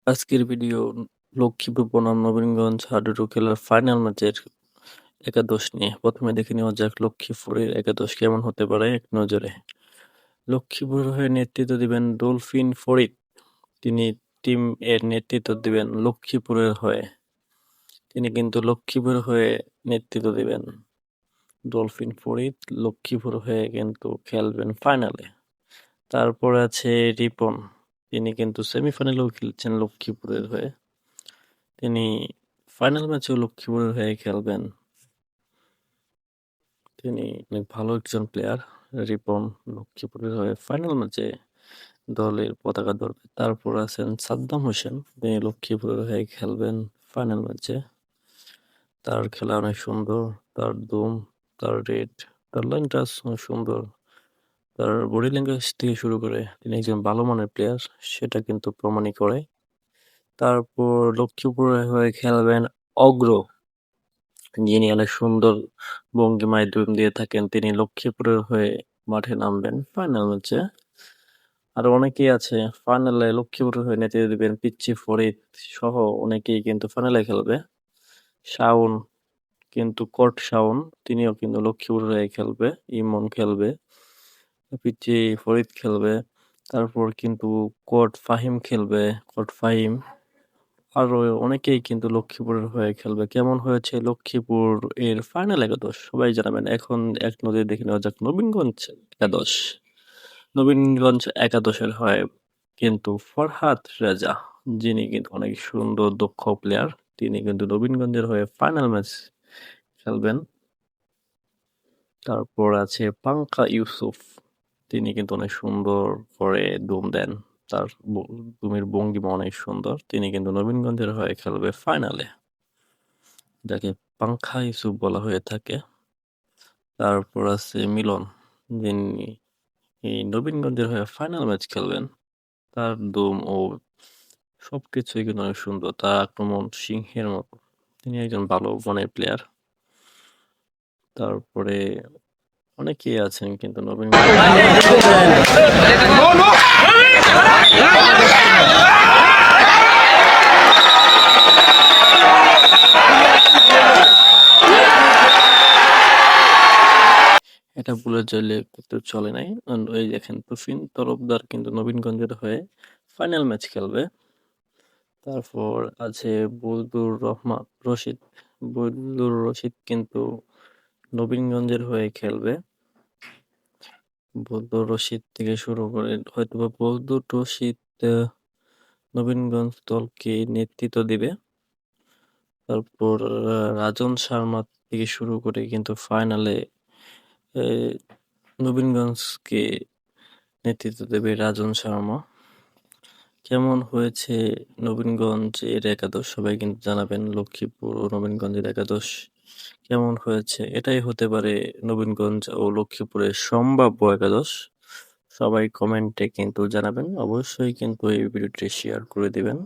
আজকের ভিডিও লক্ষ্মীপুর বনাম নবীনগঞ্জ হাডুডু খেলার ফাইনাল ম্যাচের একাদশ নিয়ে। প্রথমে দেখে নেওয়া যাক লক্ষ্মীপুরের একাদশ কেমন হতে পারে এক নজরে। লক্ষ্মীপুর হয়ে নেতৃত্ব দিবেন ডলফিন ফরিদ। তিনি টিম এর নেতৃত্ব দিবেন লক্ষ্মীপুরের হয়ে। তিনি কিন্তু লক্ষ্মীপুর হয়ে নেতৃত্ব দিবেন। ডলফিন ফরিদ লক্ষ্মীপুর হয়ে কিন্তু খেলবেন ফাইনালে। তারপর আছে রিপন। তিনি কিন্তু সেমিফাইনালেও খেলছেন লক্ষ্মীপুরের হয়ে। তিনি ফাইনাল ম্যাচেও লক্ষ্মীপুরের হয়ে খেলবেন। তিনি অনেক ভালো একজন প্লেয়ার। রিপন লক্ষ্মীপুরের হয়ে ফাইনাল ম্যাচে দলের পতাকা ধরবে। তারপর আছেন সাদ্দাম হোসেন, তিনি লক্ষ্মীপুরের হয়ে খেলবেন ফাইনাল ম্যাচে। তার খেলা অনেক সুন্দর, তার দুম, তার রেড, তার লাইন টাচ অনেক সুন্দর। তার বডি ল্যাঙ্গুয়েজ থেকে শুরু করে তিনি একজন ভালো মানের প্লেয়ার, সেটা কিন্তু প্রমাণই করে। তারপর লক্ষ্মীপুরের হয়ে খেলবেন অগ্র, যিনি অনেক সুন্দর ভঙ্গিমায় ডুম দিয়ে থাকেন। তিনি লক্ষ্মীপুরের হয়ে মাঠে নামবেন ফাইনাল ম্যাচে। আরো অনেকেই আছে ফাইনালে লক্ষ্মীপুরের হয়ে নেতৃত্ব দিবেন। পিচ্চি ফরিদ সহ অনেকেই কিন্তু ফাইনালে খেলবে। শাওন কিন্তু কোট শাওন, তিনিও কিন্তু লক্ষ্মীপুরের হয়ে খেলবে। ইমন খেলবে, পিচ্চি ফরিদ খেলবে। তারপর কিন্তু কোট ফাহিম খেলবে, কোট ফাহিম। আরো অনেকেই কিন্তু লক্ষ্মীপুরের হয়ে খেলবে। কেমন হয়েছে লক্ষ্মীপুর এর ফাইনাল একাদশ সবাই জানাবেন। এখন এক নজরে দেখে নেওয়া যাক নবীনগঞ্জ একাদশ। নবীনগঞ্জ একাদশের হয় কিন্তু ফরহাদ রেজা, যিনি কিন্তু অনেক সুন্দর দক্ষ প্লেয়ার। তিনি কিন্তু নবীনগঞ্জের হয়ে ফাইনাল ম্যাচ খেলবেন। তারপর আছে পাঙ্কা ইউসুফ, তিনি কিন্তু অনেক সুন্দর করে দম দেন। তার দুমের ভঙ্গিমা অনেক সুন্দর। তিনি কিন্তু নবীনগঞ্জের হয়ে খেলবে ফাইনালে, যাকে পাংখা ইউসুফ বলা হয়ে থাকে। তারপর আছে মিলন, যিনি এই নবীনগঞ্জের হয়ে ফাইনাল ম্যাচ খেলবেন। তার দম ও সবকিছুই কিন্তু অনেক সুন্দর। তার আক্রমণ সিংহের মতো। তিনি একজন ভালো মানের প্লেয়ার। তারপরে অনেকেই আছেন কিন্তু নবীনগঞ্জ এটা ভুলে চলে কিন্তু চলে নাই। এই দেখেন তুফিন তরফদার কিন্তু নবীনগঞ্জের হয়ে ফাইনাল ম্যাচ খেলবে। তারপর আছে বদরুর রহমান রশিদ। বদরুর রশিদ কিন্তু নবীনগঞ্জের হয়ে খেলবে। বদরুর রশিদ থেকে শুরু করে হয়তোবা বদরুর রশিদ নবীনগঞ্জ দলকে নেতৃত্ব দিবে। তারপর রাজন শর্মা থেকে শুরু করে কিন্তু ফাইনালে নবীনগঞ্জকে নেতৃত্ব দেবে রাজন শর্মা। কেমন হয়েছে নবীনগঞ্জের একাদশ সবাই কিন্তু জানাবেন। লক্ষ্মীপুর ও নবীনগঞ্জের একাদশ কেমন হয়েছে, এটাই হতে পারে নবীনগঞ্জ ও লক্ষ্মীপুরের সম্ভাব্য একাদশ। সবাই কমেন্টে কিন্তু জানাবেন। অবশ্যই কিন্তু এই ভিডিওটি শেয়ার করে দিবেন।